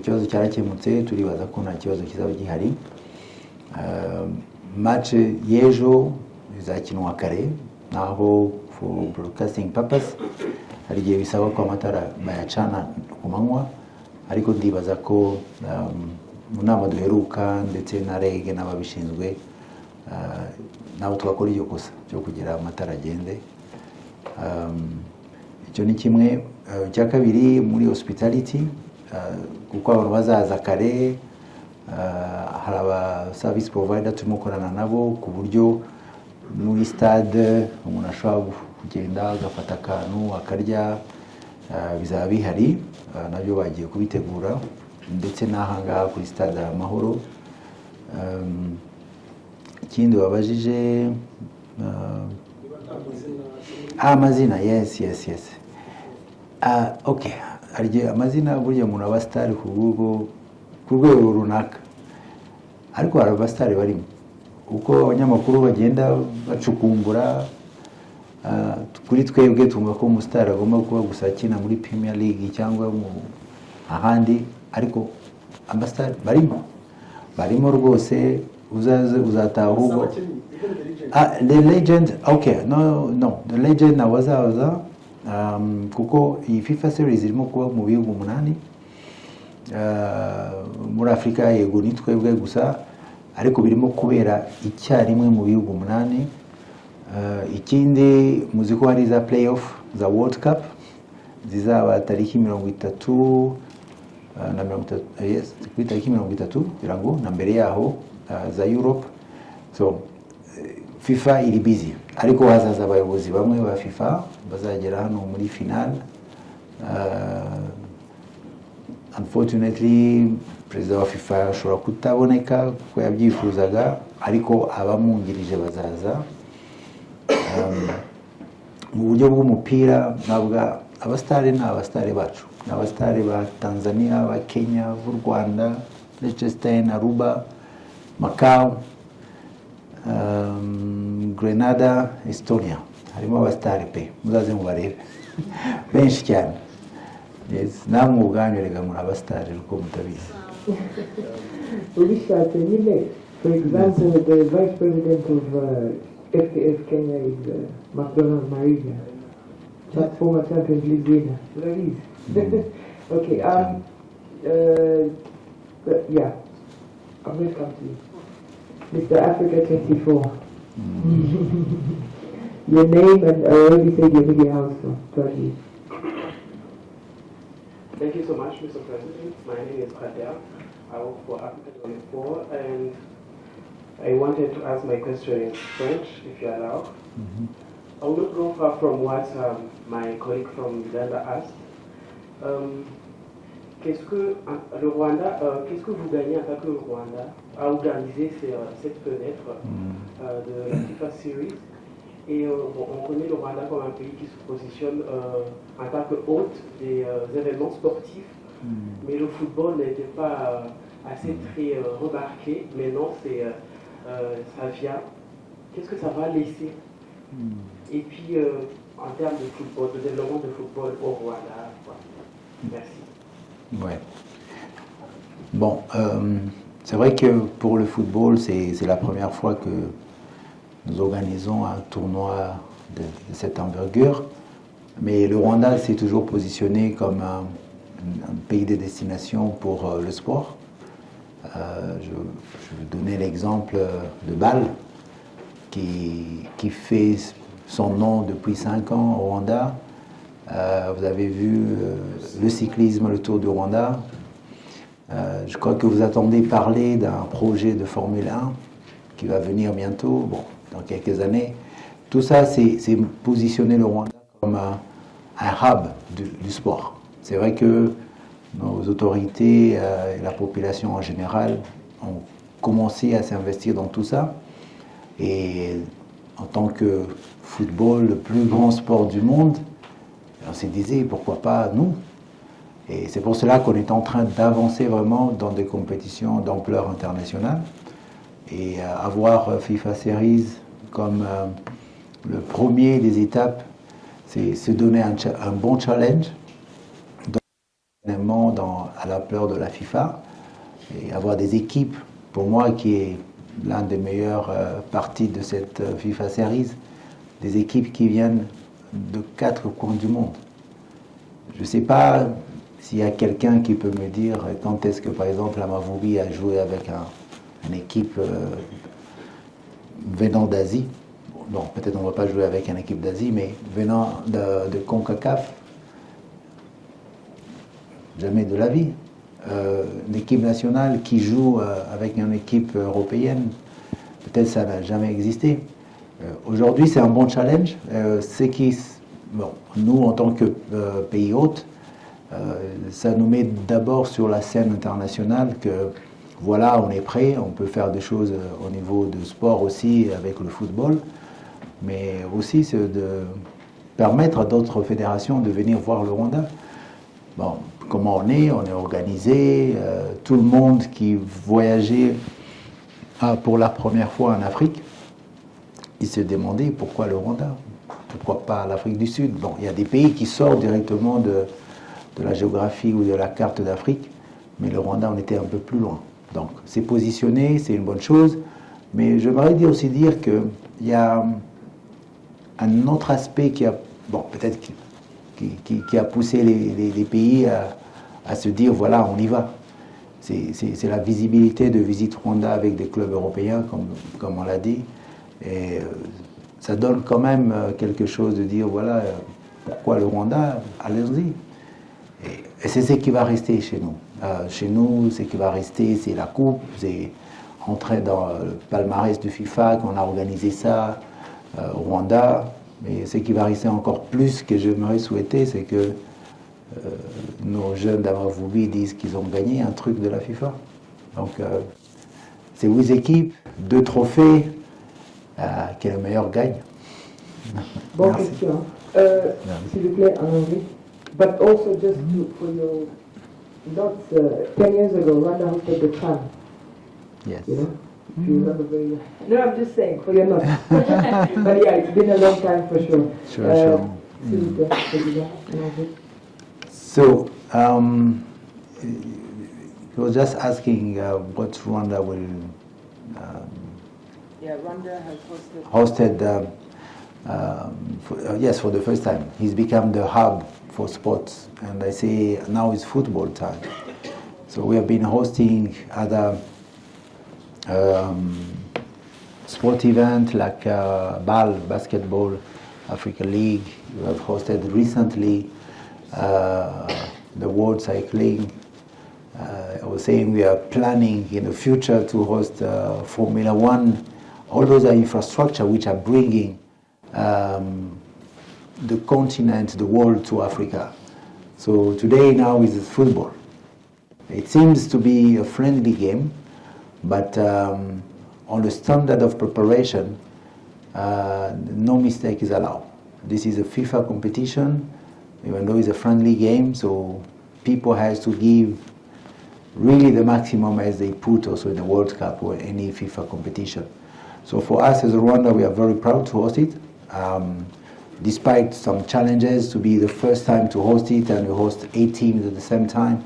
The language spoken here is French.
ikibazo cyarakemutse turibaza ko nta kibazo kizaba gihari. Match y'ejo izakinwa kare naho for broadcasting purpose hari igihe bisaba ko amatara bayacana ku manywa, ariko ndibaza ko mu nama duheruka ndetse na rege n'ababishinzwe nabo twakora iryo kosa cyo kugira amatara agende. Icyo ni kimwe. Icya kabiri muri hospitality, kuko abantu bazaza kare, hari aba service provider turimo gukorana nabo ku buryo muri stade umuntu ashobora kugenda agafata akantu akarya, bizaba bihari, nabyo bagiye kubitegura, ndetse n'ahangaha kuri stade Amahoro. Ikindi wabajije amazina. Yes. Okay, hari amazina burya umuntu aba star ku rwego runaka, ariko hari abasitari barimo uko abanyamakuru bagenda bacukumbura. Kuri twebwe tumva ko umusitari agomba kuba gusa akina muri Premier League cyangwa ahandi, ariko abasitari barimo rwose. Uzataha ahubwo the legend. Okay, no the legend nawazaza, kuko iyi FIFA series irimo kuba mu bihugu 8 muri Afrika. Yego ni twebwe gusa, ariko birimo kubera icyarimwe mu bihugu 8. Ikindi muzi ko hari za playoff za World Cup zizaba tariki 30 na 30, yes, kuri tariki 30 kugira ngo na mbere yaho za Europe. So FIFA iri busy, ariko hazaza abayobozi bamwe ba FIFA bazagera hano muri final. Unfortunately perezida wa FIFA ashobora kutaboneka kuko yabyifuzaga, ariko abamwungirije bazaza. Mu buryo bw'umupira ntabwo abasitari ni abasitari bacu, ni abasitari ba Tanzania, ba Kenya, b'u Rwanda, Liechtenstein, Aruba, Macau, Grenada, Estonia. Harimo abasitari pe, muzaze mubarebe benshi cyane. Yes, namwe ubwanyu rega muri abasitari uko mutabizi. Ubishatse nyine, for example, the vice president of FKF Kenya is McDonald Mariga, former Champions League winner. Urabizi? Okay, yeah, I'm going to come to you. Mr. Africa 24. Your name, and I already said your media house, so thank you. Thank you so much, Mr. President. My name is Kader. I work for Africa 24, and I wanted to ask my question in French, if you allow. I will not go far from what my colleague from Uganda asked. Qu'est-ce que le Rwanda, qu'est-ce que vous gagnez en tant que le Rwanda à organiser cette fenêtre de la FIFA Series? Et on connaît le Rwanda comme un pays qui se positionne en tant que hôte des événements sportifs, mais le football n'était pas assez très remarqué. Maintenant, ça vient. Qu'est-ce que ça va laisser? Et puis, en termes de football, de développement de football au Rwanda, merci. Ouais. Bon, c'est vrai que pour le football, c'est la première fois que nous organisons un tournoi de cette envergure, mais le Rwanda s'est toujours positionné comme un pays de destination pour le sport. Je vais donner l'exemple de Bâle, qui fait son nom depuis 5 ans au Rwanda. Vous avez vu le cyclisme, le Tour du Rwanda. Je crois que vous attendez parler d'un projet de Formule 1 qui va venir bientôt, dans quelques années. Tout ça, c'est positionner le Rwanda comme un hub du sport. C'est vrai que nos autorités et la population en général ont commencé à s'investir dans tout ça. Et en tant que football, le plus grand sport du monde, on se disait pourquoi pas nous. Et c'est pour cela qu'on est en train d'avancer vraiment dans des compétitions d'ampleur internationale. Et avoir FIFA Series comme le premier des étapes, c'est se donner un bon challenge. Donc, également à la peur de la FIFA et avoir des équipes, pour moi, qui est l'un des meilleurs parties de cette FIFA Series, des équipes qui viennent de 4 coins du monde. Je ne sais pas s'il y a quelqu'un qui peut me dire quand est-ce que, par exemple, Amavubi a joué avec une équipe venant d'Asie. Bon, peut-être on ne va pas jouer avec une équipe d'Asie, mais venant de CONCACAF, jamais de la vie. Une équipe nationale qui joue avec une équipe européenne, peut-être ça n'a jamais existé. Aujourd'hui, c'est un bon challenge. Bon, nous, en tant que pays hôte, ça nous met d'abord sur la scène internationale que voilà, on est prêt, on peut faire des choses au niveau de sport aussi avec le football, mais aussi c'est de permettre à d'autres fédérations de venir voir le Rwanda. Bon, comment on est organisé, tout le monde qui voyageait pour la première fois en Afrique, il se demandait pourquoi le Rwanda, pourquoi pas l'Afrique du Sud. Bon, il y a des pays qui sortent directement de la géographie ou de la carte d'Afrique, mais le Rwanda, on était un peu plus loin. Donc, c'est positionné, c'est une bonne chose, mais j'aimerais aussi dire qu'il y a un autre aspect qui a, bon, peut-être qui a poussé les pays à se dire, voilà, on y va. C'est la visibilité de Visit Rwanda avec des clubs européens, comme on l'a dit, et ça donne quand même quelque chose de dire, voilà, pourquoi le Rwanda, allez-y. Et c'est ce qui va rester chez nous. Chez nous, ce qui va rester, c'est la coupe, c'est entrer dans le palmarès du FIFA, qu'on a organisé ça au Rwanda. Mais ce qui va rester encore plus que j'aimerais souhaiter, c'est que nos jeunes d'Amavubi disent qu'ils ont gagné un truc de la FIFA. Donc, c'est 8 équipes, 2 trophées, que le meilleur gagne. Bonne question. S'il vous plaît, en anglais. But also just for your notes, 10 years ago, Rwanda hosted the CHAN. Yes. You know? If you remember very well. No, I'm just saying, for your notes. But yeah, it's been a long time for sure. Sure. S'il vous plaît, président, en anglais. So, he was just asking what Rwanda will Yeah, Rwanda has hosted. Yes, for the first time. He's become the hub for sports, and I say now it's football time. So we have been hosting other sport events like Basketball Africa League. We have hosted recently the World Cycling. I was saying we are planning in the future to host Formula One. All those are infrastructure which are bringing the continent, the world to Africa. So today now is football. It seems to be a friendly game, but on the standard of preparation, no mistake is allowed. This is a FIFA competition, even though it's a friendly game, so people have to give really the maximum as they put also in the World Cup or any FIFA competition. So for us as Rwanda, we are very proud to host it. Despite some challenges to be the first time to host it, and we host 8 teams at the same time,